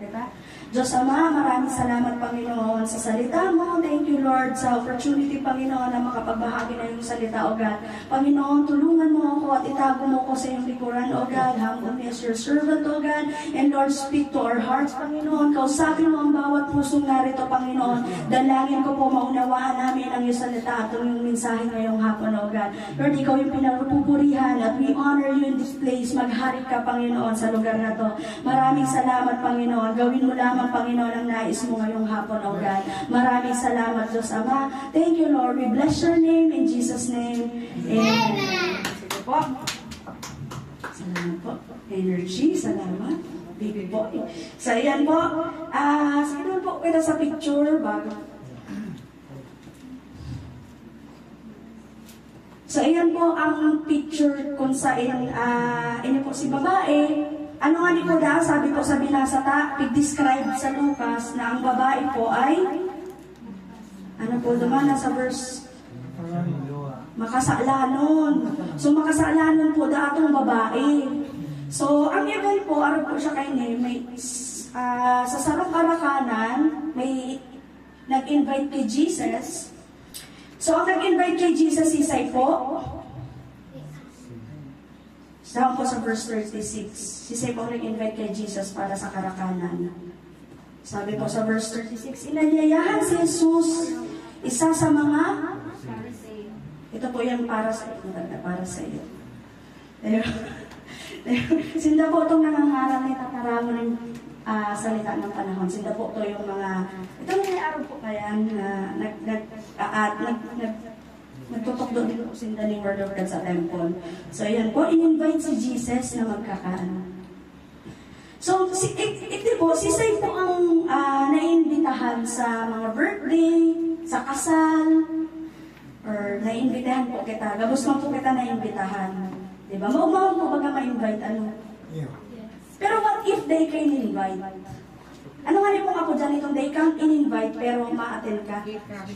Diba? Diyos Ama, maraming salamat, Panginoon, sa salita mo. Thank you, Lord, sa opportunity, Panginoon, na makapagbahagi na yung salita, O God. Panginoon, tulungan mo ako at itago mo ko sa iyong likuran, O God. Humble me as your servant, O God. And Lord, speak to our hearts, Panginoon. Kausapin mo ang bawat pusong narito, Panginoon. Dalangin ko po maunawaan namin ang iyong salita at yung mensahe ngayong hapon, O God. Lord, ikaw yung pinagpupurihan at we honor you in this place. Maghari ka, Panginoon, sa lugar na to. Maraming salamat, Panginoon. Gawin mo lamang, Panginoon, ang nais mo ngayong hapon, O God. Maraming salamat, Diyos Ama. Thank you, Lord. We bless your name in Jesus' name. Amen. Sige po. Salamat po. Energy, salamat. Baby po. So, ayan po. Sige po kita sa picture bago. So, ayan po ang picture kung saan ino po si babae. Ano nga ni po dahil, sabi po sa binasa describe sa Lucas na ang babae po ay, ano po naman, sa verse, makasalanon. So, makasalanon po datong babae. So, ang event po, araw po siya kay may, sa sarong karakanan, may nag-invite kay Jesus. So, ang nag-invite kay Jesus, Sisay po, saan po sa verse 36, Sisay po nag-invite kay Jesus para sa karakanan. Sabi po sa verse 36, inanyayahan si Jesus, isa sa mga, ito po yan para sa iyo. Sinda po itong nangangarang ni tataramo ng salita ng panahon. Sinda po ito yung mga, ito may araw po kaya nagtutok din po sinda ni Word of God sa temple. So, ayan po, in-invite si Jesus na magkakaan. So, ito po, si Say po ang naimbitahan sa mga birthday, sa kasal, or naimbitahan po kita. Gabos man po kita naimbitahan. Diba? Maumawag po baga ma-invite, ano? Yeah. Pero what if they can invite? Ano nga rin po ako dyan itong they can't in-invite pero ma-attend ka?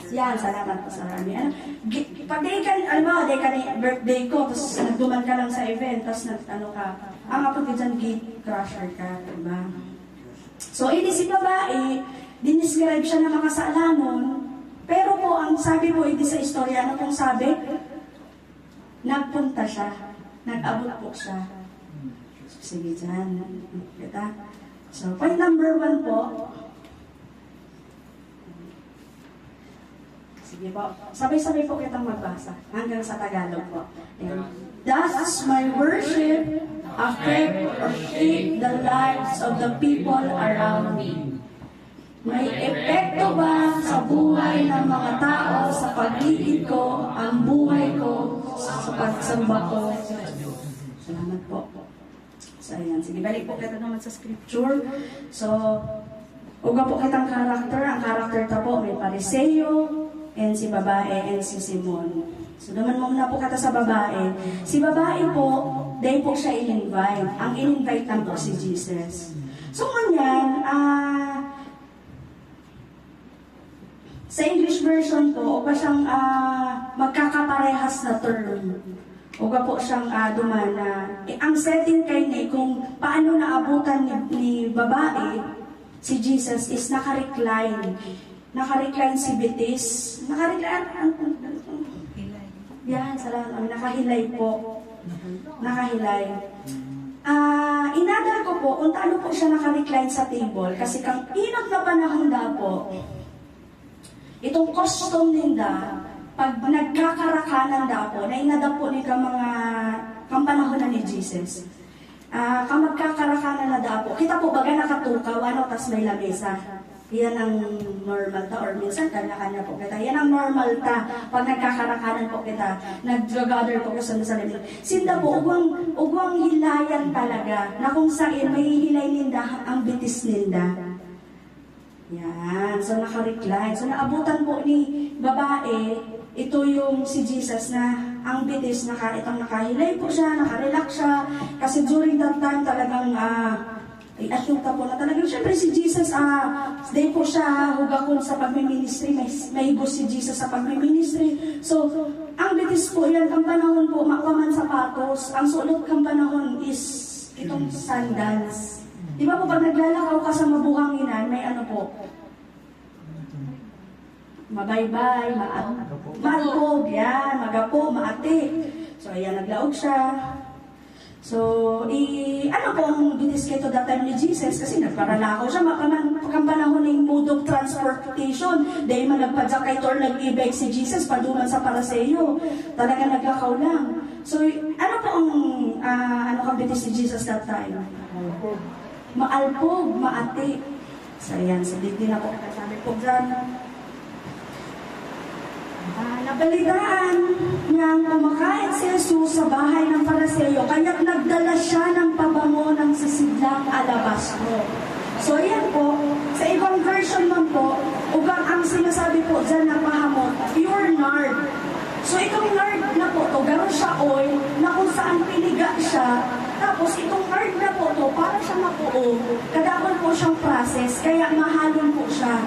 Yan, salamat po sa rami. Pag they can, they can birthday ko, tapos nagduman ka lang sa event, tapos nag-ano ka, ang kapag dyan gate crusher ka, diba? So, ini si babae, dinescribe siya na makasalanon, pero po, ang sabi po hindi sa istorya, ano pong sabi? Nagpunta siya, nag-abot po siya. Sige dyan, kita. So, point number 1 po. Sige po. Sabay-sabay po kitang magbasa. Hanggang sa Tagalog po. And, does my worship affect or shape the lives of the people around me? May epekto ba sa buhay ng mga tao sa paligid ko, ang buhay ko, sa pagsamba ko? Salamat po. So, ayan. Sige, balik po kita naman sa scripture. So, uga po kitang karakter. Ang karakter ta po, may Pariseo, and si babae, and si Simon. So, naman muna po kita sa babae. Si babae po, dahil po siya in-invite. Ang in-invite lang po si Jesus. So, ganyan, sa English version po, uga siyang magkakaparehas na term. Uga po siyang dumana. Ang setting kay ni kung paano naabutan ni babae, si Jesus is naka-recline. Naka-recline si Betis. Naka-recline. Yan, salamat. Nakahilay po. Nakahilay. Inadal ko po kung paano po siya naka-recline sa table. Kasi kang inot na panahon na po, itong custom ninda, pag nagkakarakanan da po, na inada po ni ka mga kampanahon na ni Jesus. Kang magkakarakanan na da po, kita po baga nakatukaw, tas may lamesa. Yan ang normal ta, or minsan kanya-kanya po kita. Yan ang normal ta, pag nagkakarakanan po kita, nag-gather po sa lamesa. Sinda po, ugwang hilayan talaga, na kung saan may hilay ninda ang bitis ninda. Yan, so naka-recline. So naabutan po ni babae, ito yung si Jesus na ang bitis, itong nakahilay po siya, nakarelax siya. Kasi during that time talagang, asyuta po na talagang, syempre si Jesus, day po siya hugakon sa pagmiministry, may higos si Jesus sa pagmiministry. So, ang bitis po yan, ang panahon po, makaman sapatos, ang sulot kang panahon is itong sandals. Di ba po pag naglalakaw ka sa mabuhay, mabaybay, maalpog, yan, magapo, maati. So, ayan, naglaog siya. So, ano po ang biniskito that time ni Jesus? Kasi nagparalakaw siya, makang panahon ng mode of transportation. Dahil man nagpadyak or nag-ibig si Jesus, paduman sa Paraseyo. Talaga naglakaw lang. So, ano po ang ano kang bitis si Jesus that time? Maalpog, maati. So, ayan, so din ako kasabi po dyan. Nabalitaan niyang kumakain si Jesus sa bahay ng Paraseyo, kaya't nagdala siya ng pabango ng sisidlang alabastro. So yan po, sa ibang version man po, ugang ang sinasabi po dyan na pahamot, pure nard. So itong nard na po to, gano'n siya oil, na kung saan piniga siya, tapos itong nard na po to, para siya mapuo, kadakon po siyang process, kaya mahalon po siya.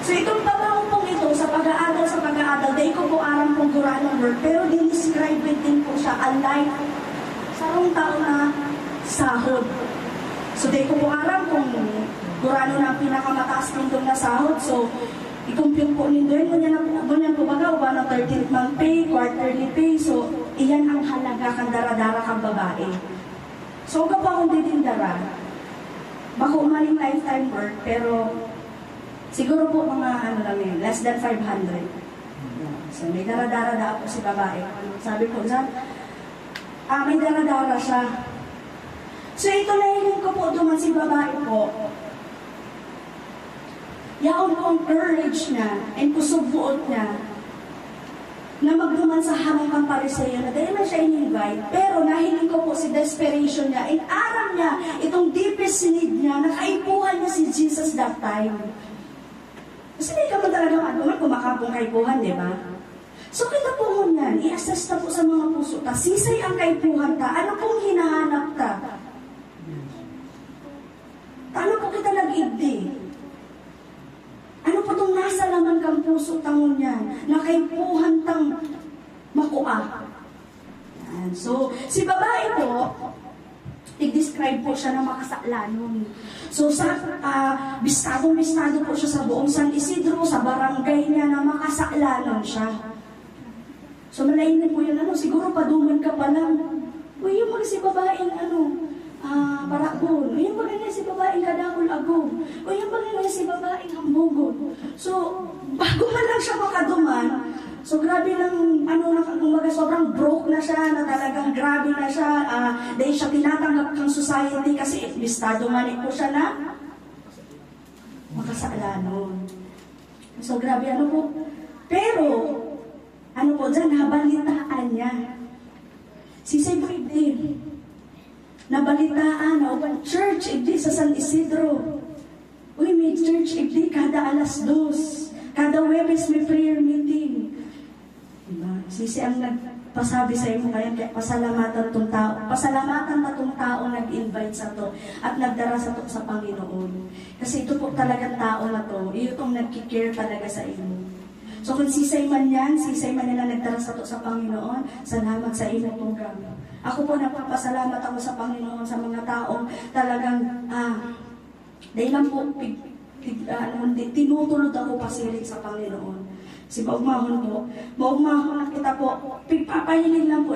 So itong pabango pong ito, sa pag-aaral, dahil ko po aram pong Quran word, pero din-describe din po siya alike sa rong tao na sahod. So dahil ko po aram kung Quran na pinakamataas nito na sahod, so i-compute po nito yun, ganyan po baga, uba ng 13th month pay, quarterly pay, so iyan ang halaga kang dara-dara kang babae. So uga po akong didindara, baka umaling lifetime work, pero siguro po mga ano lang yun, less than 500. So may dara-dara po si babae. Sabi po dyan, may dara-dara siya. So ito nahiling ko po duman si babae po. Yaon po ang courage niya and kusog buot niya na magduman sa harang kang Paraseyo na dahil na siya in-invite, pero nahiling ko po si desperation niya and aram niya itong deepest need niya, nakaipuhan niya si Jesus that time. Kasi hindi ka man talagang argument kung makabong kaipuhan, di ba? So kita po mo yan, i-assess na po sa mga puso ta, sisay ang kaipuhan ta, ano pong hinahanap ta? Ano po kita nag-ibdi? Ano po itong nasa laman kang puso tangon yan, na kaipuhan tang makuha? Yan. So, si babae po, i-describe po siya ng makasaklanon. So, bistado po siya sa buong San Isidro, sa barangay niya na makasaklanon siya. So, malayin po yun, siguro paduman ka pa lang. Uy, yung mga si babaeng, parakbon. Uy, yung mga si babaeng kadakol-agong. Uy, yung mga si babaeng hambugon. So, bago man lang siya makaduman, so, grabe lang, kumbaga, sobrang broke na siya, na talagang grabe na siya, dahil siya tinatanggap kang society kasi bistado man po siya na makasaalanon. So, grabe po. Pero, po dyan, nabalitaan niya. Si Sibrid din, nabalitaan, na church, igdi sa San Isidro. Uy, may church, igdi kada alas 2. Kada Webes may prayer meeting. Diba? Sisi ang nagpasabi sa imo kaya pasalamatan tong tao. Pasalamatan na tong tao nag-invite sa to at nagdara sa to sa Panginoon. Kasi ito po talagang tao na to, itong nagkikare talaga sa imo. So kung sisay man nila nagdara sa to sa Panginoon, salamat sa imo program. Ako po napapasalamat ako sa Panginoon sa mga taong talagang dahil lang po tinutulod ako pasilig sa Panginoon. Si maugmahon na kita po, pagpapahilig lang po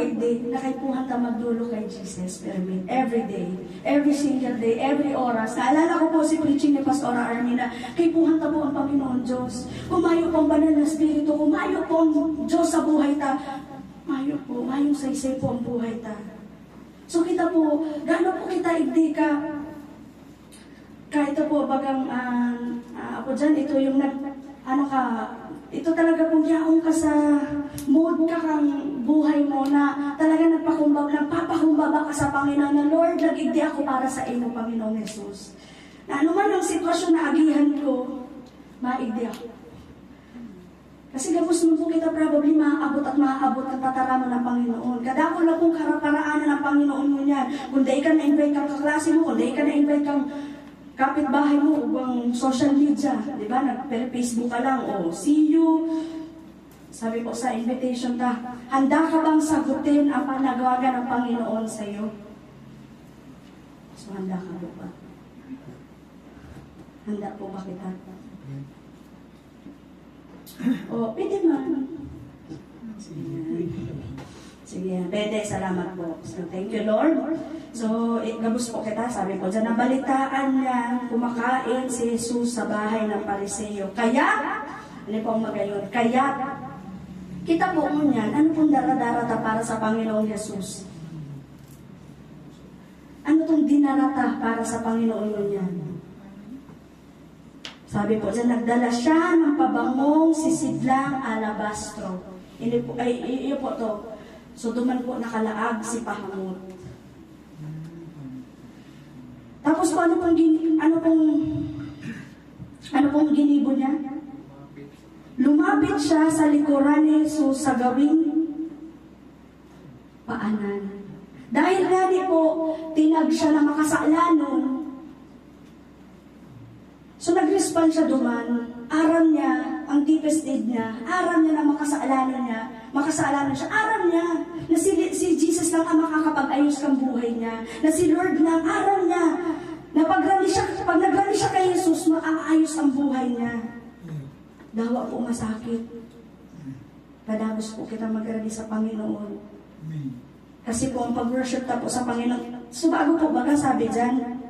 nakaipuhan ta magdulo kay Jesus, every day, every single day, every oras. Naalala ko po si preaching ni Pastora Armina, kaipuhan ta po ang Panginoon Diyos. Kumayo po ang banal na Espiritu, kumayo po ang Diyos sa buhay ta. Mayong saysay po ang buhay ta. So kita po, gaano po kita kahit po bagang, ako dyan, ito yung ito talaga pong yaong ka sa mood ka kang buhay mo na talaga papakumbaba ka sa Panginoon na Lord, nagigdi ako para sa ino, Panginoong Jesus. Na anuman ang sitwasyon na agihan ko, maigdi ako. Kasi gabos mo po kita probably maaabot ang tataramo ng Panginoon. Kadako lang pong karaparaanan ng Panginoon mo niyan. Kung dahil ka na-invite kang kaklase mo, kung dahil ka na-invite kang kapitbahay mo, ubang social media, di ba? Nag-Facebook ka lang, see you. Sabi po sa invitation ta, handa ka bang sagutin ang panagawagan ng Panginoon sa iyo? So, handa ka po ba? Handa po ba kita? O, pwede man. Sige, pwede, salamat po. So, thank you, Lord. So, gabos po kita, sabi ko, dyan nabalitaan niya, kumakain si Jesus sa bahay ng Pariseo. Kaya, ano pong magayon? Kaya, kita po mo niyan, ano pong daradarata para sa Panginoong Jesus? Ano pong dinarata para sa Panginoon mo niyan? Sabi po, dyan nagdala siya ng pabangong sisidlang alabastro. Iyo po to. So, duman po nakalaag si Pahamot. Tapos po, ano pong ginibo niya? Lumapit siya sa likuran ni Jesus sa gawing paanan. Dahil nga po, tinag siya na makasalanon. So, nag-respond siya duman. Aram niya, ang deepest need niya, aram niya na makasalanan siya, aram niya na si Jesus lang ang makakapag-ayos ng buhay niya, na si Lord lang, aram niya na pag nagrally siya kay Jesus, maaayos ang buhay niya. Dawa po masakit. Padagos po kita magrally sa Panginoon. Kasi po ang pag-worship ta po sa Panginoon, so bago po baga sabi dyan,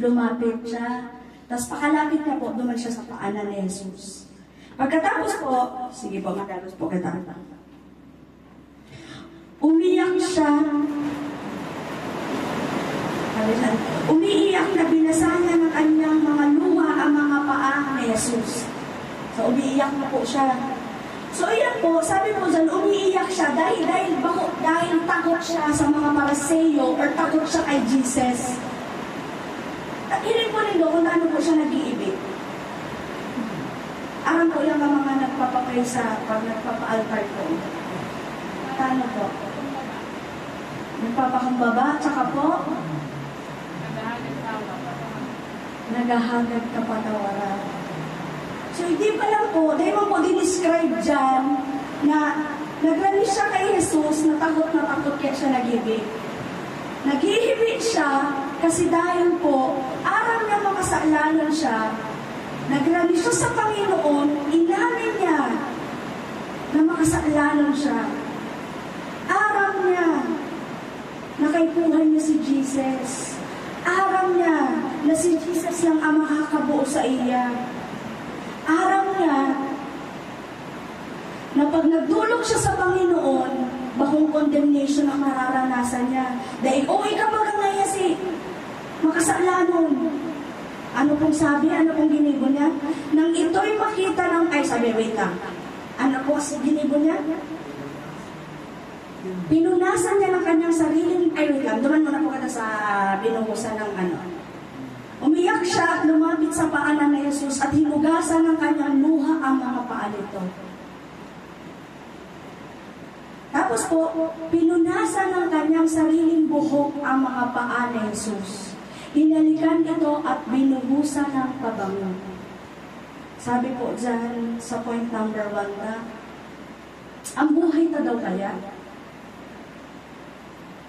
lumapit siya, tapos pakalapit na po, duman siya sa paanan ni Jesus. Pagkatapos po, sige po, madagos po kita. Umiyak siya. Umiiyak na binasanya ng kanyang mga luha ang mga paa ni Jesus. So, umiiyak na po siya. So, ayan po, sabi po dyan, umiiyak siya dahil takot siya sa mga Pariseo or takot siya kay Jesus. At hiling po nito kung ano po siya nag-iibig. Aram po yung mga nagpapakay sa pag nagpapa-altar po. Paano po? Nagpapakumbaba, tsaka po? Naghahagad kapatawaran. So, hindi pa lang po, dahil mo po dinescribe dyan na nagrally siya kay Jesus na takot kaya siya nag-ibig. Nag-iibig siya kasi dahil po, aram niya makasalanan siya, nagrally siya sa Panginoon, inamin niya na makasalanan siya. Aram niya na kaipuhan niya si Jesus. Aram niya na si Jesus lang ang makakabuo sa iya. Aram niya na pag nagdulog siya sa Panginoon, bakong condemnation ang mararanasan niya. Dahil, kapag ang nayasi, makasalanon. Ano pong sabi? Ano pong ginibo niya? Nang ito'y makita ng, wait lang. Ano po ginibo niya? Pinunasan niya ng kanyang sariling, wait lang, duman muna po kita sa binuhusan ng Umiyak siya at lumapit sa paanan ni Jesus at hinugasan ng kanyang luha ang mga paa nito. Tapos po, pinunasan ng kanyang sariling buhok ang mga paa ni Jesus. Hinalikan ito at binuhusan ng pabango. Sabi po dyan sa point number 1 na, ang buhay na daw kaya,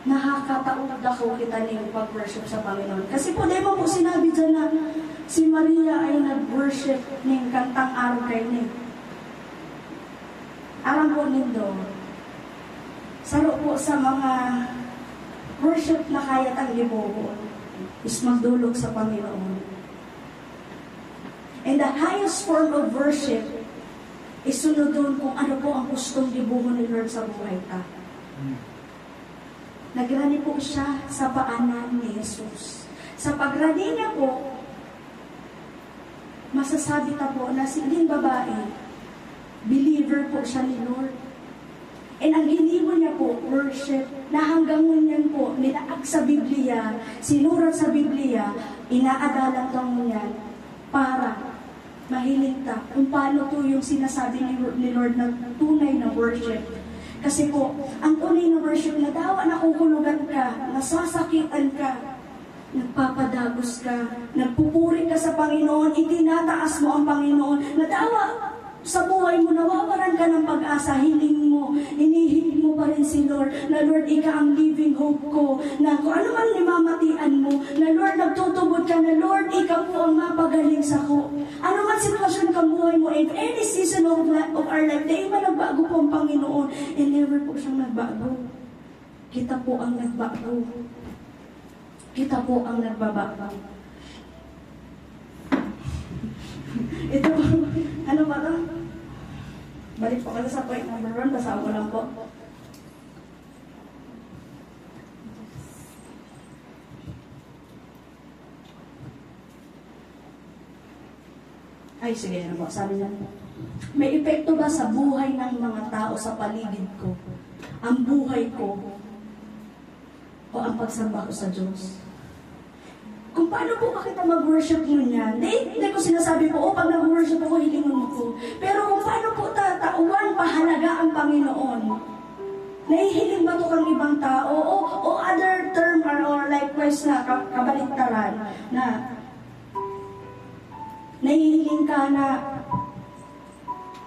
nakakataod ako kita niyong pag-worship sa Panginoon. Kasi po, di mo po sinabi dyan na si Maria ay nag-worship ng kantang araw kay ni. Aram po nindo, saro po sa mga worship na kaya ang libuho is magdulog sa Panginoon. And the highest form of worship is sunodon kung ano po ang gustong libuho ni Lord sa buhay ka. Nagrani po siya sa paanan ni Jesus. Sa pagrani niya po, masasabi ta po na si din babae, believer po siya ni Lord. And ang ginibo niya po, worship, na hanggang ngunyan po, nilaag sa Biblia, sinurat sa Biblia, inaadalang kang ngunyan, para mahiling ta kung paano to yung sinasabi ni Lord na tunay na worship. Kasi po, ang tunay na worship na dawa nakuhulugan ka, nasasakitan ka, nagpapadagos ka, nagpupuri ka sa Panginoon, itinataas mo ang Panginoon, na dawa sa buhay mo, nawawalan ka ng pag-asa, hiling mo, hinihiling mo pa rin si Lord, na Lord, ika ang living hope ko, na kung ano man nimamatian mo, na Lord, nagtutubod ka, na Lord, ika po ang mapagaling sa ko. Ano man sitwasyon ka buhay mo, in any season of our life, dahil man nagbago po ang Panginoon, and never po siyang nagbago. Kita po ang nagbago. Kita po ang nagbabago. Ito po, ano ba ito? Balik po kasi sa point number 1, basahan ko lang po. Ay, sige, ano po, sabi niya. May epekto ba sa buhay ng mga tao sa paligid ko? Ang buhay ko o ang pagsamba ko sa Diyos? Kung paano po ba kita mag-worship yun yan? Hindi ko sinasabi po, pag nag-worship ako, hilingon mo ko. Pero kung paano po tatauan, pahalaga ang Panginoon? Nahihiling ba ito kang ibang tao? O other term or likewise na kabaliktaran na nahihiling ka na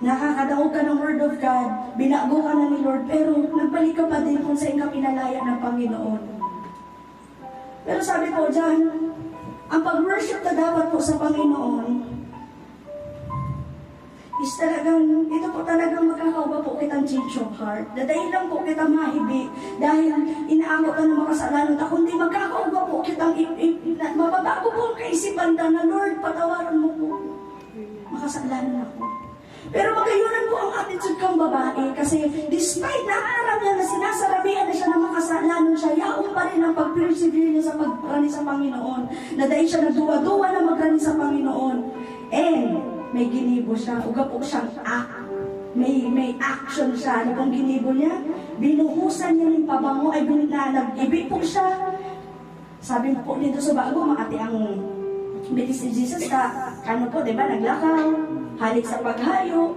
nakakadaog ka ng Word of God, binago ka na ni Lord, pero nagbalik ka pa din kung sa iyong pinalaya ng Panginoon. Pero sabi po dyan, ang pag-worship na dapat po sa Panginoon is talagang, ito po talagang magkakauba po kitang change of heart. Dahil lang po kita mahibi, dahil inaakot ka ng mga kasalanan, kundi magkakauba po kitang, mababago po ang kaisipan na, Lord, patawaran mo po. Makasalanan ako. Pero magayunan po ang attitude kang babae kasi despite na alam niya na sinasarabihan na siya ng makasalanan siya, yaong pa rin ang pag-persevere niya sa pagrani sa Panginoon. Na dahil siya nagduwa-duwa na magrani sa Panginoon. And may ginibo siya. Uga po siyang may action siya. Ano pong ginibo niya? Binuhusan niya ng pabango ay nag-ibi po siya. Sabi po dito sa bago, makati ang bilis ni Jesus ka. Ano po, diba? Naglakaw. Halik sa paghayo.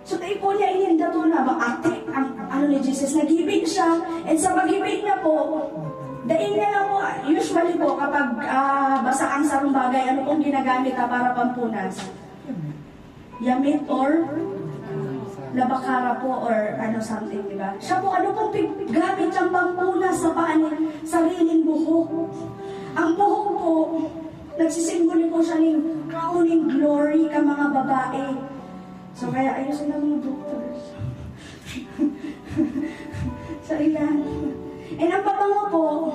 So, tayo po niya ininda to na maakti ang ano ni Jesus. Nag-ibig siya. And sa pag-ibig na po, daing na lang po, usually po, kapag basa ang sarong bagay, ano pong ginagamit para pampunas? Yamit or labakara po or ano something, di ba? Siya po, ano pong gamit siyang pampunas sa sariling buhok? Ang buhok po, nagsisimbolo po siya ng crowning glory ka mga babae. So kaya ayusin na mga doctors. So ilan. And ang pabango po,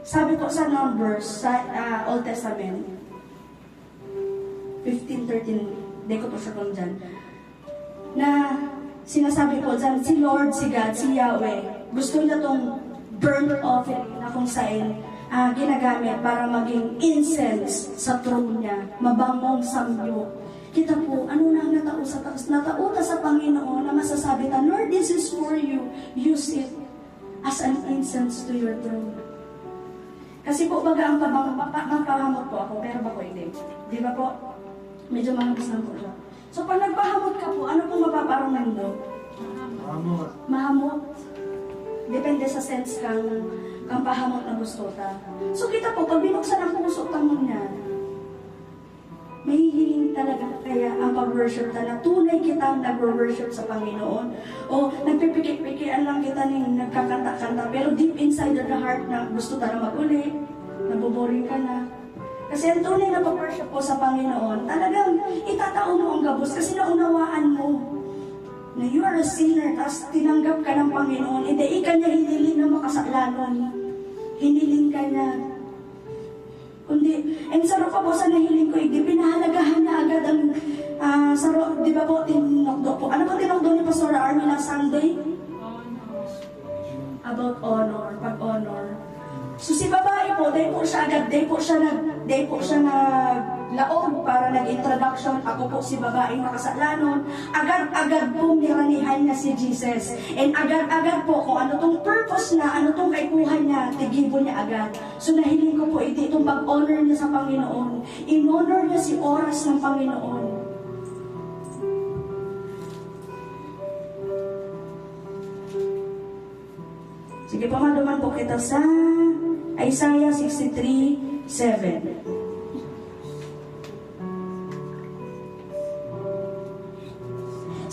sabi po sa Numbers, sa Old Testament, 15:13, hindi ko po sure kung dyan, na sinasabi po dyan, si Lord, si God, si Yahweh, gusto niya tong burnt offering na kung saan ginagamit para maging incense sa throne niya, mabangong samyo. Kita po, ano na natauta sa Panginoon na masasabi na, Lord, this is for you. Use it as an incense to your throne. Kasi po, baga ang mapahamot po ako, pero bako hindi. Di ba po? Medyo mahapos lang po siya. So, pag nagpahamot ka po, ano pong mapaparamdam mo? Mahamot. Mahamot. Depende sa sense kang pahamot na gusto ta. So kita po, pag binuksan ang puso mo niya, mahihiling talaga kaya ang pag-worship ta na tunay kitang nag-worship sa Panginoon. O nagpipikik-pikian lang kita ng nagkakanta-kanta, pero deep inside the heart na gusto ta na mag-uli, naboboring ka na. Kasi ang tunay na pag-worship po sa Panginoon, talagang itatao mo ang gabos kasi naunawaan mo na you are a sinner, tapos tinanggap ka ng Panginoon, hindi ka niya hiniling na makasalanan. Hiniling ka niya. Kundi, and saro pa po sa nahiling ko, hindi pinahalagahan na agad ang, saro, di ba po, tinokdo po. Ano po tinokdo ni Pastor Army na Sunday? About honor, pag-honor. So si babae po, dahil po siya naglaog para nag-introduction, ako po si babaeng makasalanon, agad-agad po niranihan niya si Jesus. And agad-agad po kung ano tong purpose na, ano tong kaikuhan niya, tigibo niya agad. So nahiling ko po itong pag-honor niya sa Panginoon. In-honor niya si oras ng Panginoon. Sige po, maduman po kita sa Isaiah 63:7.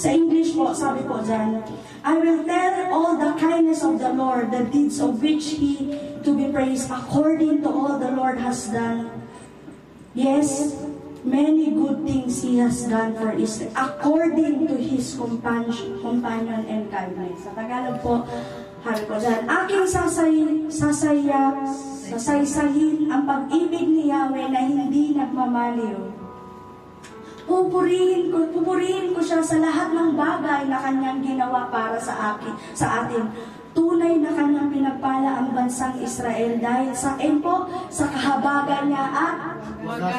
Sa English po, sabi po dyan, I will tell all the kindness of the Lord, the deeds of which He to be praised, according to all the Lord has done. Yes, many good things He has done for Israel, according to His companion and kindness. Sa Tagalog po, sabi po dyan, aking sasaysayin ang pag-ibig ni Yahweh na hindi nagmamaliw. Pupurihin ko siya sa lahat ng bagay na kanyang ginawa para sa atin. Tunay na kanyang pinagpala ang bansang Israel dahil sa kahabagan niya at wagas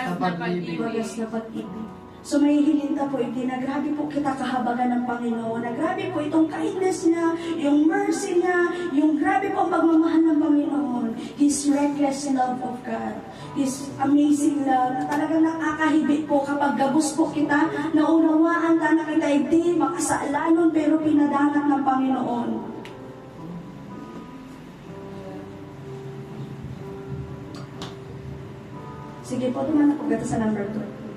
na pag-ibig. So may hininta po na grabe po kita kahabagan ng Panginoon, na grabe po itong kindness niya, yung mercy niya, yung grabe po ang pagmamahal ng Panginoon, His reckless love of God, His amazing love, na talagang nakakahibik po kapag gabos po kita, naunawaan ta na kita hindi makasalanon pero pinadangat ng Panginoon. Sige po, tumanak po gata sa number 2.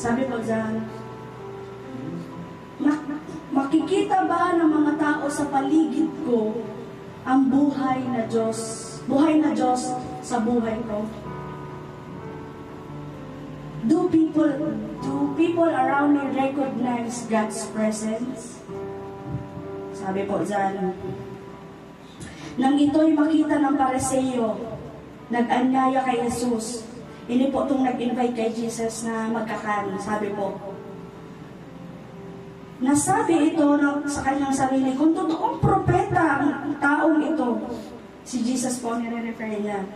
Sabi po dyan, makikita ba ng mga tao sa paligid ko ang buhay na Diyos sa buhay ko? Do people around me recognize God's presence? Sabi po dyan, nang ito'y makita ng Pariseo, nag-anyaya kay Jesus. Ini po itong nag-invite kay Jesus na magkakanin. Sabi po, nasabi ito sa kanyang sarili, kung totoong propeta ang taong ito, si Jesus po nire-refer niya.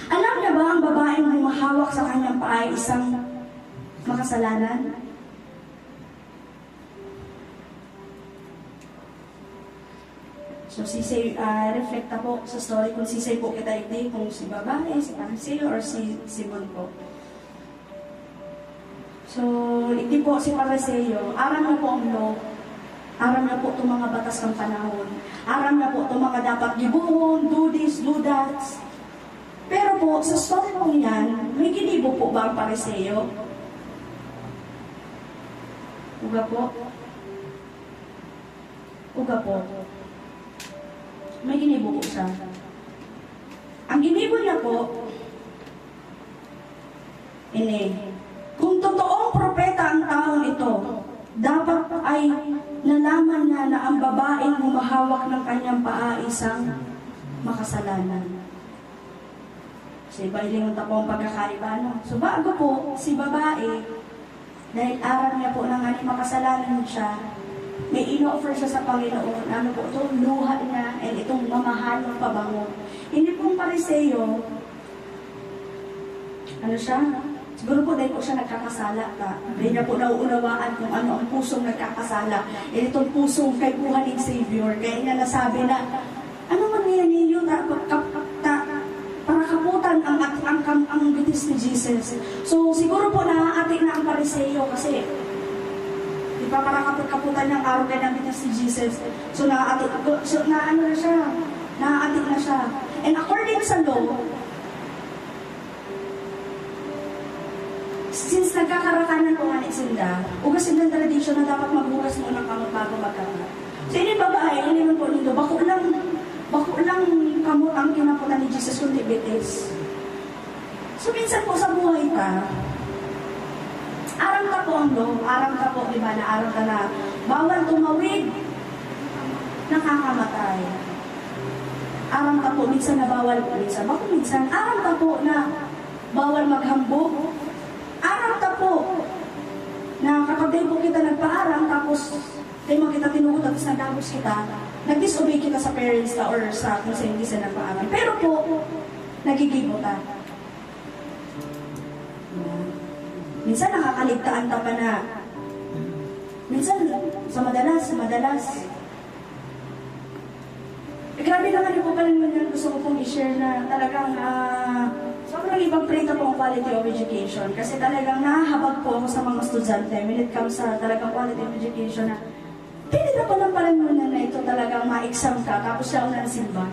Alam niya ba ang babaeng humahawak sa kanyang paa ay isang makasalanan? So, sisay, reflecta po sa story kung sisay po kita hindi, kung si babae, si Pariseo, or si Simon po. So, hindi po si Pariseo, aram na po ang law, aram na po itong mga batas ng panahon, aram na po itong mga dapat gibuhon, do this, do that. Pero po, sa story po yan, may ginibo po ba ang Pariseo? Uga po? Uga po. May ginibo po siya. Ang ginibo niya po, kung totoong propeta ang taong ito, dapat ay nalaman niya na ang babaeng humahawak ng kanyang paa isang makasalanan. So, iba ilingon po ang pagkakaiba, no? So, bago po, si babae, dahil aral niya po ng makasalanan siya, may ino-offer siya sa Panginoon, ano po ito, luha niya, and itong mamahal ng pabango. Hindi pong Pariseo, ano siya? Siguro po dahil po siya nagkakasala ka. Dahil niya po nauunawaan kung ano ang pusong nagkakasala. And itong pusong kay buhay ng Savior. Kaya niya nasabi na, ano man yan ninyo, para kaputan ang bitis ni Jesus. So siguro po naaatik na ang Pariseo kasi diba parang kaputan niyang araw kaya namin si Jesus. So naaatik na siya. And according sa law, since nagkakarakanan ko nga ni Sinda, ugas Sinda tradition na dapat maghugas mo ng kamot bago magkaka. So ini babae, ini man po nito, bako lang kamot ang kinaputan ni Jesus kundi bitis. So minsan po sa buhay ka, aram ka po ang law, aram ka po, diba, na aram ka na bawal tumawid, nakakamatay. Aram ka po, minsan na bawal, minsan, aram ka po na bawal maghambog. Aram ka po na kapag din po kita nagpaaram, tapos di mo kita tinukod, tapos nagdabos kita, nag-disobey kita sa parents ka or sa kung sa hindi sa nagpaaram. Pero po, nagigibo ka. Minsan nakakaligtaan ka pa na, minsan sa madalas, grabe naman yung po pala naman gusto ko pong i-share na talagang sobrang ibang prita po ang quality of education kasi talagang nahahabag po ako sa mga estudyante when it comes sa talagang quality of education na pwede na pala muna na ito talagang ma-exam ka tapos siya ang nansimba.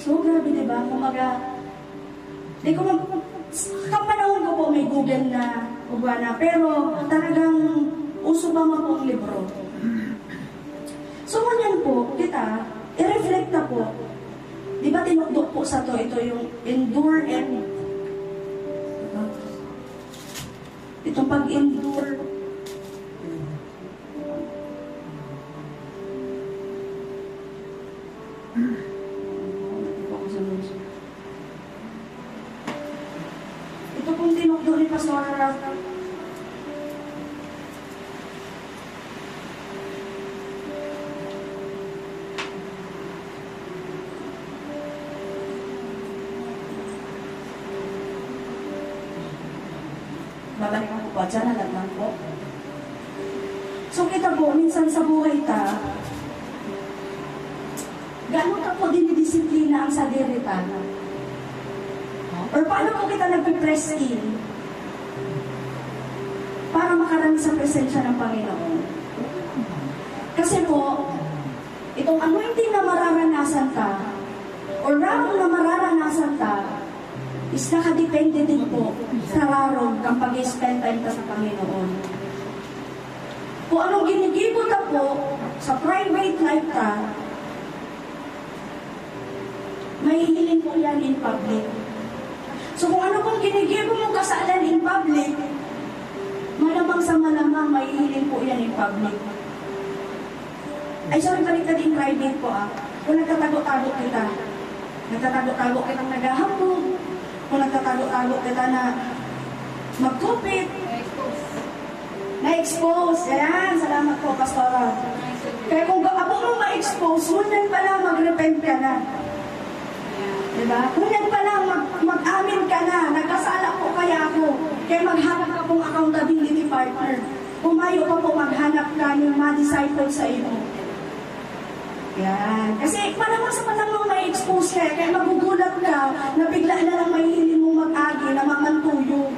So grabe diba? Kumaga, Di ko kapanahon ko po may Google na ubana, pero talagang uso pa man po ang libro. So, ganyan po, kita, i-reflect na po. Di ba tinukdok po sa to, ito yung endure and itong pag-endure. Ito pong tinukdok ni Pastor Ralph. Babalik ako po, dyan nalang po. So kita po, minsan sa buhay ta, gano'n ka po dinidisiplina ang sarili ta? Or paano po kita nagpipress in para makarami sa presensya ng Panginoon? Kasi po, itong anointing na mararanasan ta, or ramong na mararanasan ta, is nakadepende din po sa rarong kapag i-spend time ka sa Panginoon. Kung anong ginigibot na po sa private life ka, may hiling po yan in public. So kung ano pong ginigibo mong kasalan in public, malamang sa malamang may hiling po yan in public. Ay, sorry, baliktad in private po Kung nagtatago-tago kita, nagtatago-tago kitang naghahambog, kung nagtatago-tago kita na magkupit, na-expose. Ayan, salamat po, Pastora. Kaya kung ako mo ma-expose, ngunyan pala mag-repent ka na. Diba? Ngunyan pala mag-amin ka na, nagkasala po kaya ako. Kaya maghanap ka pong accountability partner. Pumayo pa po maghanap ka ng ma-disciple sa iyo. Yan. Kasi malamang sa malamang may expose ka, kaya magugulat ka na bigla na lang may hiling mo mag-agi na mamantuyo.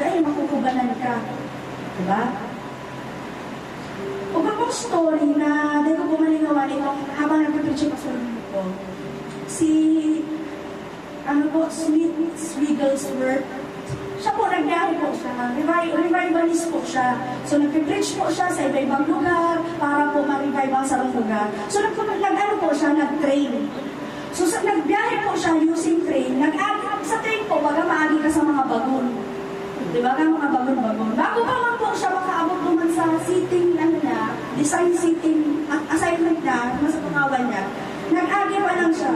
Dahil makukubalan ka. Diba? O ba pong story na dahil ko pumalinawan itong habang nagpipreach pa sa ko. Si Smith Wigglesworth, siya po, nagbiyahe po siya. Revivalist po siya. So, nag-preach po siya sa iba-ibang lugar para po ma-revive ang sarang lugar. So, nag-train. So, nagbiyahe po siya using train. Sa train po, baga maagi ka sa mga bagon. Diba? Ka mga bagon-bagon. Bago pa man po siya makaabot naman sa sitting, design sitting, assignment na, sa pangawan niya, nag-agi pa lang siya.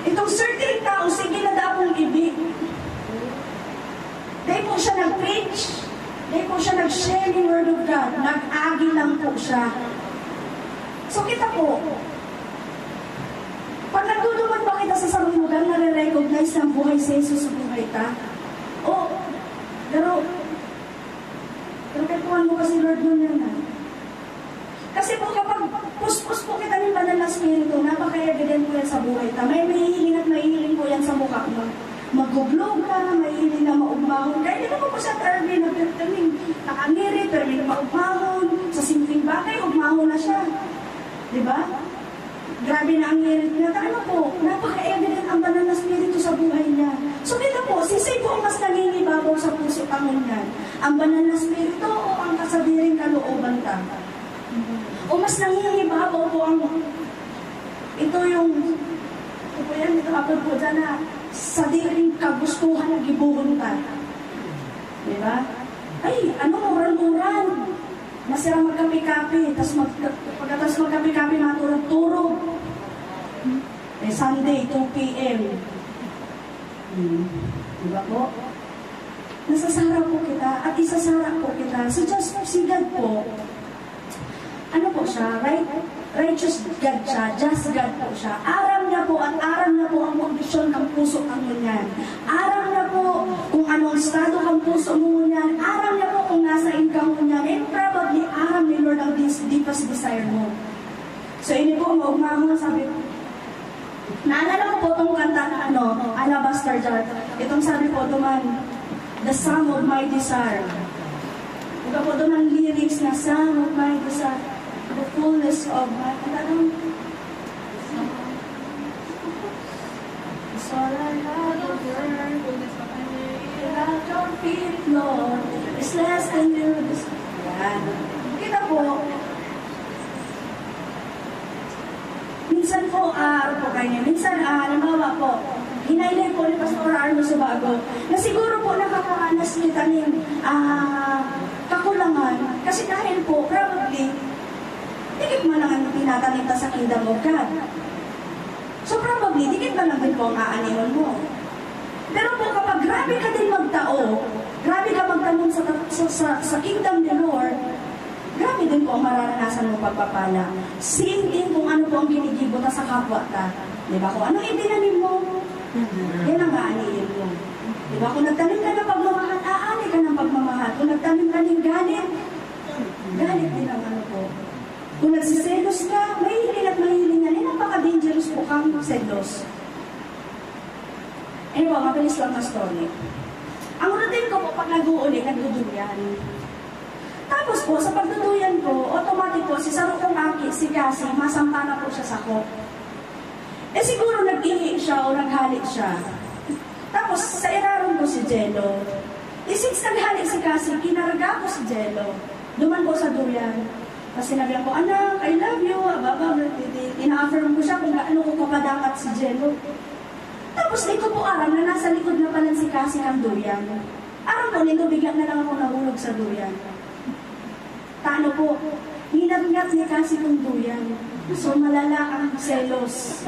Itong certain tao, sige na daw akong ibig. Dahil po siya nag-preach. Dahil po siya nag-share ng Word of God. Nag-agi lang po siya. So kita po, pag nagduduman ba kita sa sarong lugar, nare-recognize ng buhay sa Jesus sa buhay ka? Pero perpetuan mo kasi Lord nun yan Kasi po kapag puspos po kita ng banal na spirito, napaka-evident po yan sa buhay ta. May hihiling at may hihiling po yan sa mukha mo. Mag-glow ka, may hiling na maugmahon. Kaya dito po sa Darby, nagtataming nakangiri, pero may maugmahon. Sa simpleng bagay, ugmahon na siya. Diba? Grabe na ang ngirit niya. Ano po, napaka-evident ang banal na spirito sa buhay niya. So dito po, sisay po ang mas nangingibabaw sa puso tangon niyan. Ang banal na spirito o ang kasabiring kalooban ka? O mas nangingibabaw po ang ito po yan, ito kapag po dyan na sa diring kagustuhan ng gibuhon ka. Diba? Ay, uran-uran. Masira magkapi-kapi, pagkatas magkapi-kapi, maturog-turog. Sunday, 2 p.m. Diba po? Nasasara po kita at isasara po kita. So just si God po, ano po siya, righteous God siya, just God po siya. Aram niya po at aram niya po ang kondisyon ng puso ang ngunyan. Aram niya po kung anong estado ang puso mo ngunyan. Aram niya po kung nasa income mo nyan. And probably aram ni Lord ang deepest desire mo. So ini po, maugmahon sabi ko. Naalala ko po itong kanta na Alabaster Jar. Itong sabi po, duman, the sum of my desire. Ito po doon ang lyrics na sum of my desire. The fullness of my... It's all I have. feet, Lord, is less than your desire. Yan. Kita po, minsan po, minsan, halimbawa po, hinailay po ni Pastor Arno Subago, na siguro po nakakaranas kita ng kakulangan, kasi dahil po, probably, dikit man lang ang tinatanita sa kingdom of God. So probably, dikit man lang din po ang aanihon mo. Pero po kapag grabe ka din magtao, grabe ka magtanong sa kingdom ni Lord, grabe din po ang mararanasan mo pagpapala. Same din kung ano po ang ginigibo na sa kapwa ta. Diba? Kung anong itinanim mo, yan ang aanihin mo. Diba? Kung nagtanim ka ng pagmamahal, aani ka ng pagmamahal. Kung nagtanim ka ng galit, galit din ang ano po. Kung nagsiselos ka, mahiling at mahilingan, napaka-dangerous po kang selos. Eh po, mabilis lang na story. Ang routine ko po, pag nag-uuli, nagduduyan. Tapos po, sa pagduduyan ko, automatic po, si Saro kong aki, si Cassie, masampa na po siya sa ko. Eh siguro nag-ihi siya o naghalik siya. Tapos, sa iraron ko si Jello. Since naghalik si Cassie, kinarga ko si Jello. Duman po sa duyan. Kasi sinabihan ko, anak, I love you. Ina-affirm ko siya kung gaano ko kapadakat si Jello. Tapos di ko po aram na nasa likod na pala si Cassie ang duyan. Aram ko nito, bigyan na lang ako nahulog sa duyan. Tano po, hinat-ngat ni Cassie kong duyan. So malala ang selos.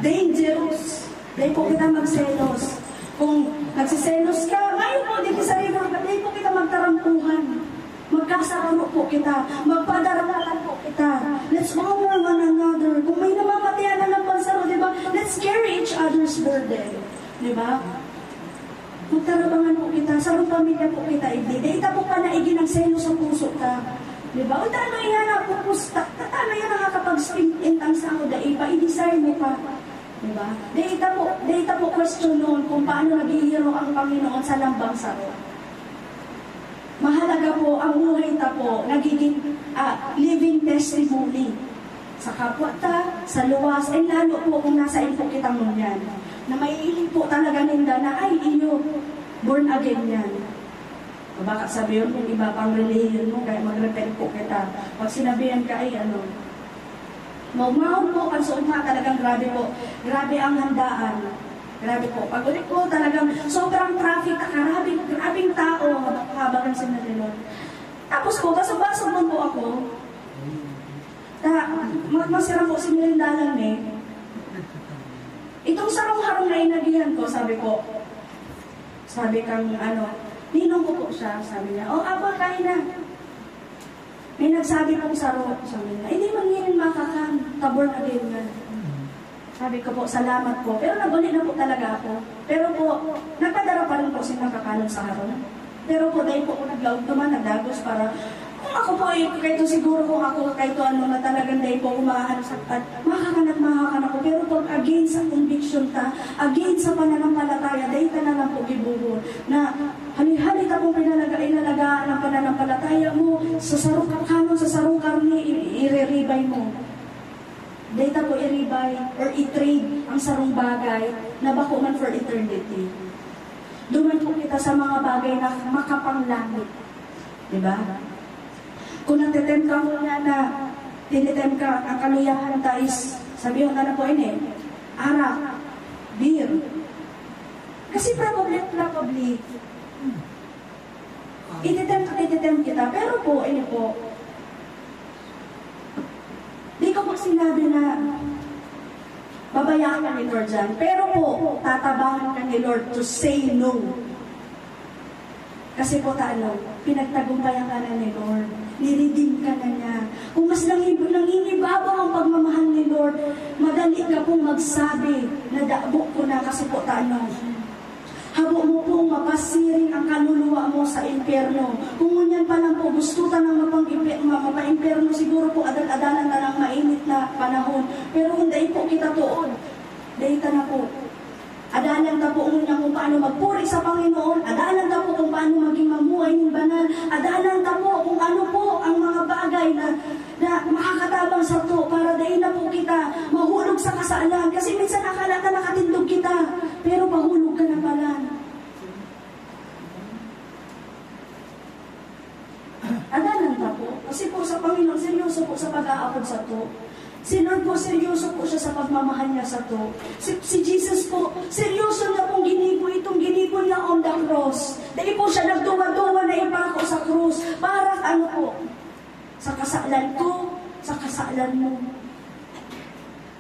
Dangerous. Dahil po kita magselos. Kung nagsiselos ka, ngayon po, dito sa river, dahil po kita magtarampuhan. Magkasarano po kita. Magpadaratan po kita. Let's honor one another. Kung may namamatayan na ng pansaro, di ba? Let's carry each other's burden. Di ba? Magtarabangan po kita. Sarong pamilya po kita, hindi. Dahil ita po pa naigi ng selo sa puso ka. Di ba? O tano yan na pupusta. Tano yan nakakapag-intang sa ako dahil pa. I-desire mo pa. Di ba? Dahil ita po question noon kung paano naghihiro ang Panginoon sa lambang saro. Mahalaga po ang buhay ta po, nagiging living testimony sa kapwa ta, sa luwas, and lalo po kung nasa info kita mo yan. Na maiiling po talaga ninda na, ay, iyo, born again yan. O baka sabi yun, kung iba pang religion mo, kaya mag-repent po kita. Pag sinabihan ka, ay, maumahon po, kansuunha talagang grabe po. Grabe ang handaan. Grabe po. Pag ulit ko talagang sobrang traffic, grabing tao habang ng sinalilon. Tapos po, kasabasag mo po ako, masira po si Milindalan eh. Itong sarong-harong na inagihan ko, sabi kang ninong ko po siya, sabi niya, aba, kain na. May nagsabi pong saro, sabi niya, hindi manginin makakan, tabor na din nga. Sabi ko po, salamat po. Pero nabuli na po talaga ako. Pero po, nagpadara pa rin po siya nakakanon sa harong. Pero po, dahil po ako naglaog naman, nagdagos para, kung ako po, kahit siguro kung ako, kahit na talagang dahil po umahan sa makakanak ako. Pero po, against sa conviction ta, against sa pananampalataya, dahil ta na lang po gibuho, na hali-hali ta pong ilalagaan ang pananampalataya mo, sa sarong kanon, sa sarong karni, i-ribay mo. Data po i-ribay or i-trade ang sarong bagay na bako man for eternity. Duman po kita sa mga bagay na makapanglangit. Diba? Kung natitem ka mo na tinitem ka, ang kaluyahan ta is, sabihin na po arak, beer. Kasi probably, ititem kita. Pero po, di ko po sinabi na babayaan ka ni Lord dyan. Pero po, tatabangan ka ni Lord to say no. Kasi po pinagtagumpayan ka na ni Lord. Niridim ka na niya. Kung mas nangingibabaw ang pagmamahal ni Lord, madali ka pong magsabi na daabok ko na kasi po habo mo pong mapasiring ang kaluluwa mo sa impyerno. Kung ngunyan pa lang po, gusto ta ng mapa-impyerno, siguro po adal-adalan na ng mainit na panahon. Pero kung dahil po kita tuon, dahil ta na po. Adalan ta po ngunyan kung paano magpuri sa Panginoon. Adalan ta po kung paano maging mamuhay ng banal. Adalan ta po kung ano po ang mga bagay na makakatabang sa to para dahil na po kita mahulog sa kasalan. Kasi minsan akala ta nakatindog kita. pero pahulog ka na pala. Adanan ka po. Kasi po sa Panginoon, seryoso po sa pag-aabot sa to. Si Lord po, seryoso po siya sa pagmamahal niya sa to. Si Jesus po, seryoso na pong ginipo itong ginipo niya on the cross. Dahil po siya nagduwa-duwa na ipako sa cross. Para ano po? Sa kasalan ko, sa kasalan mo.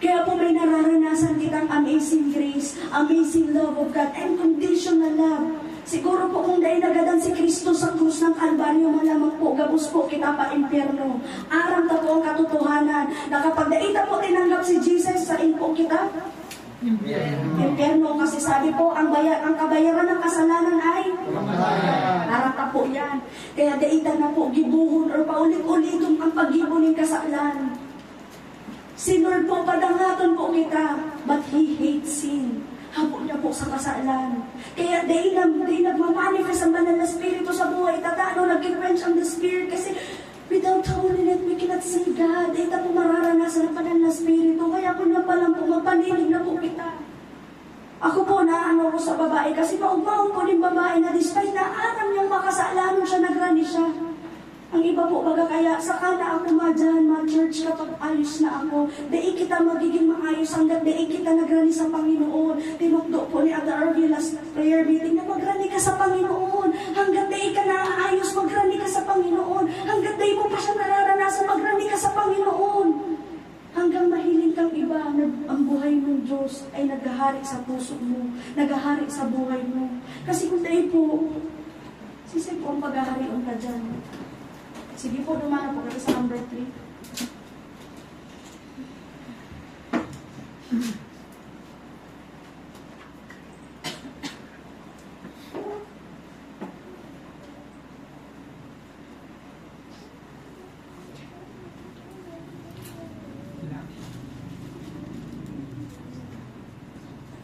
Kaya po may nararanasan kitang amazing grace, amazing love of God, and unconditional love. Siguro po kung dahil nagadan si Kristo sa krus ng Kalbaryo, malamang po, gabos po kita pa impyerno. Aram ta po ang katotohanan na kapag daita po tinanggap si Jesus sa info kita, impyerno. Kasi sabi po, ang kabayaran ng kasalanan ay narata po yan. Kaya daita na po, gibuhon or paulit-ulitin ang paggibo ng kasalan. Si Lord po, padangaton po kita, but He hates sin. Habol niya po sa kasalan. Kaya dahil nagmamanifest ang banal na spirito sa buhay, tatano, nag-quench ang the spirit kasi without holiness, we cannot see God. Dahil po mararanasan ang banal na spirito. Kaya kung na palang po, magpanilig na po kita. Ako po, naano ko sa babae kasi maugmaon po din babae na despite na aram niyang makasalanan siya, nagrani siya. Ang iba po baga kaya saka na ako madyan, ma-church kapag ayos na ako. Dahil kita magiging maayos hanggat dahil kita nagrani sa Panginoon. Tinukdo po ni Ada Arvie last prayer meeting na magrani ka sa Panginoon. Hanggat dahil ka naayos, magrani ka sa Panginoon. Hanggat dahil mo pa siya nararanasan, magrani ka sa Panginoon. Hanggang mahiling kang iba, ang buhay ng Diyos ay naghahari sa puso mo, naghahari sa buhay mo. Kasi kung dahil po, sisig po ang paghaharion ka dyan. Sige po, dumana po kayo sa number 3.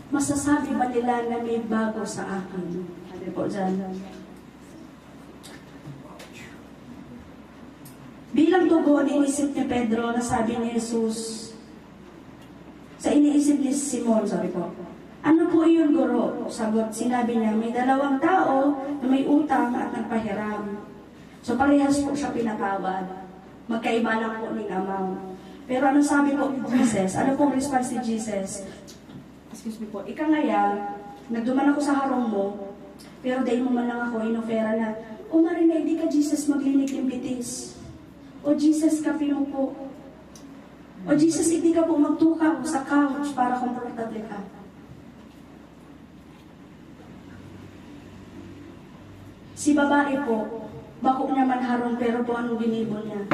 Masasabi ba nila na may bago sa akin? Sabi po dyan. Bilang tugon, inisip ni Pedro na sabi ni Jesus, sa iniisip ni Simon, ano po yun, Guro? Sagot, sinabi niya, may dalawang tao na may utang at nagpahiram. So parehas po siya pinatawad. Magkaiba lang po ng amount. Pero ano sabi po ni Jesus? Ano pong response ni Jesus? Excuse me po, ika ngaya, nagduman ako sa harong mo, pero dahil mo man lang ako, inofera na, o Marina, hindi ka Jesus maglinig yung bitis. O Jesus, kape mo po. O Jesus, hindi ka po magtuka sa couch para komportable ka. Si babae po, bako niya man harong pero po anong ginibo niya.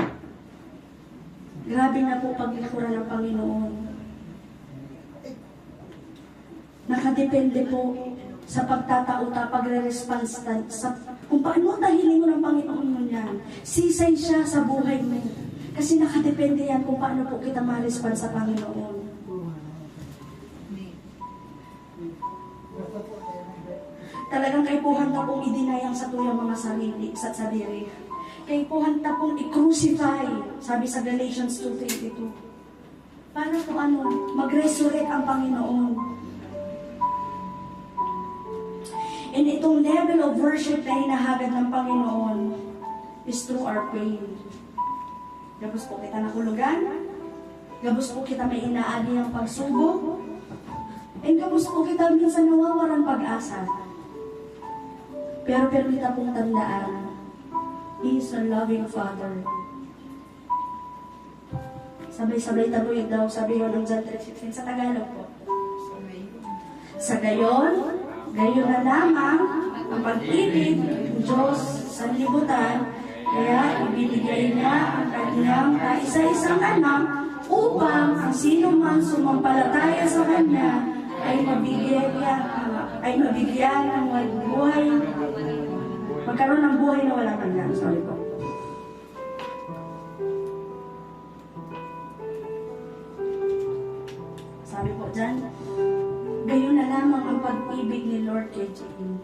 Grabe na po paglikuran ng Panginoon. Nakadepende po sa pagtatauta, pagre-response sa kung paano tahilin mo ng Panginoon mo yan. Sisay siya sa buhay mo. Kasi nakadepende yan kung paano po kita ma-respond sa Panginoon. Talagang kay po handa pong idinayang sa tuyang mga sarili, sa sadiri. Kay po handa pong i-crucify, sabi sa Galatians 2:22. Para po mag-resurrect ang Panginoon. And itong level of worship na hinahagad ng Panginoon is through our pain. Gabos po kita nakulugan, gabos po kita may inaagi ang pagsubok, and gabos po kita minsan nawawaran pag-asa. Pero kita pong tandaan, He is a loving Father. Sabay-sabay taluig daw, sabi ko ng John 3:16 sa Tagalog po. Sa gayon na lamang ang pag-ibig ng Diyos sa libutan, kaya ibinigay niya ang kanyang kaisa-isang anak upang ang sino man sumampalataya sa kanya ay mabigyan ng buhay, magkaroon ng buhay na walang hanggan. Sorry po. Sabi po dyan, gayon na lamang ang pag-ibig ni Lord kay Jane.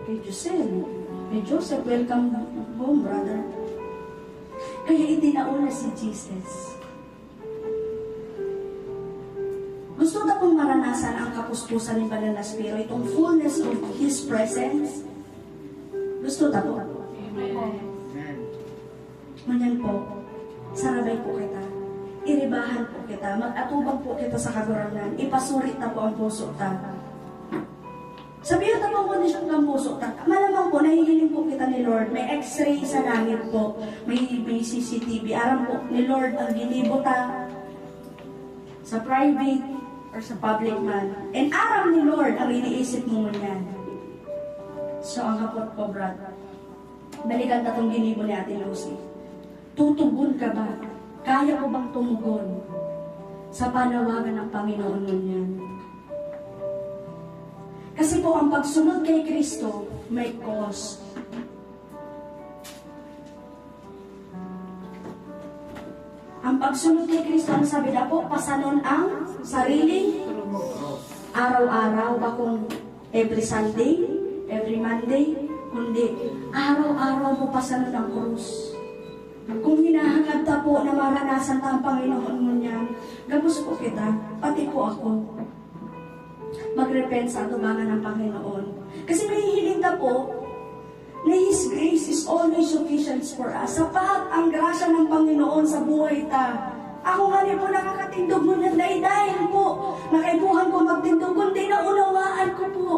Kay Joseph. Kay Joseph, welcome home, brother. Kaya itinauna si Jesus. Gusto Gusto na pong maranasan ang kapuspusan ng Banal na Espiritu, itong fullness of His presence. Gusto na po. Manyan po, sarabay po kita. Iribahan po kita. Mag-atubang po kita sa kaguranan. Ipasurit na po ang puso ta. Sabihin na po ang kondisyon ng puso ta. Malamang po, nahihiling po kita ni Lord. May x-ray sa langit po. May CCTV. Aram po ni Lord ang ginibo ta sa private or sa public man. And aram ni Lord ang iniisip mo yan. So, ang kapot po, Brad. Balikan na itong ginibo ni Ate Lucy. Tutugon ka ba? Kaya mo bang tumugon sa panawagan ng Panginoon mo yan? Kasi po, ang pagsunod kay Kristo may cost. Ang pagsunod kay Kristo, ang sabi na po, pasanon ang sarili araw-araw, ba kung every Sunday, every Monday, kundi araw-araw mo pasanon ang krus. Kung hinahangad ta po na maranasan ta ang Panginoon mo niyan, gabos po kita, pati po ako. Mag-repent sa atubangan ng Panginoon. Kasi may hihiling ta po na His grace is always sufficient for us. Sapat ang grasya ng Panginoon sa buhay ta. Ako nga rin po nakakatindog mo niyan dahil po nakaibuhan ko magtindog, kundi naunawaan ko po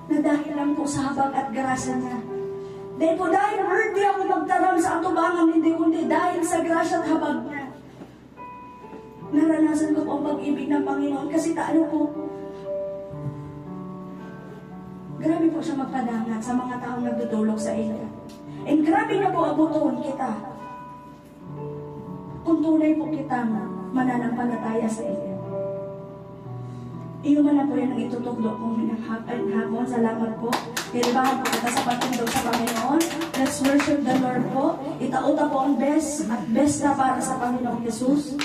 na dahil lang po sa habag at grasya niya. Dahil worthy ako magtaram sa atubangan, hindi kundi dahil sa grasya at habag niya. Naranasan ko po ang pag-ibig ng Panginoon kasi taano po, grabe po siya magpadangat sa mga taong nagdudulog sa iyo. And grabe na po abuton kita kung tunay po kita mananampalataya sa iyo. Iyo man na po yan ang itutuglo kong hapon. Salamat po. Iribahan po kita sa pagtindog sa Panginoon. Let's worship the Lord po. Itauta po ang best at best na para sa Panginoong Jesus.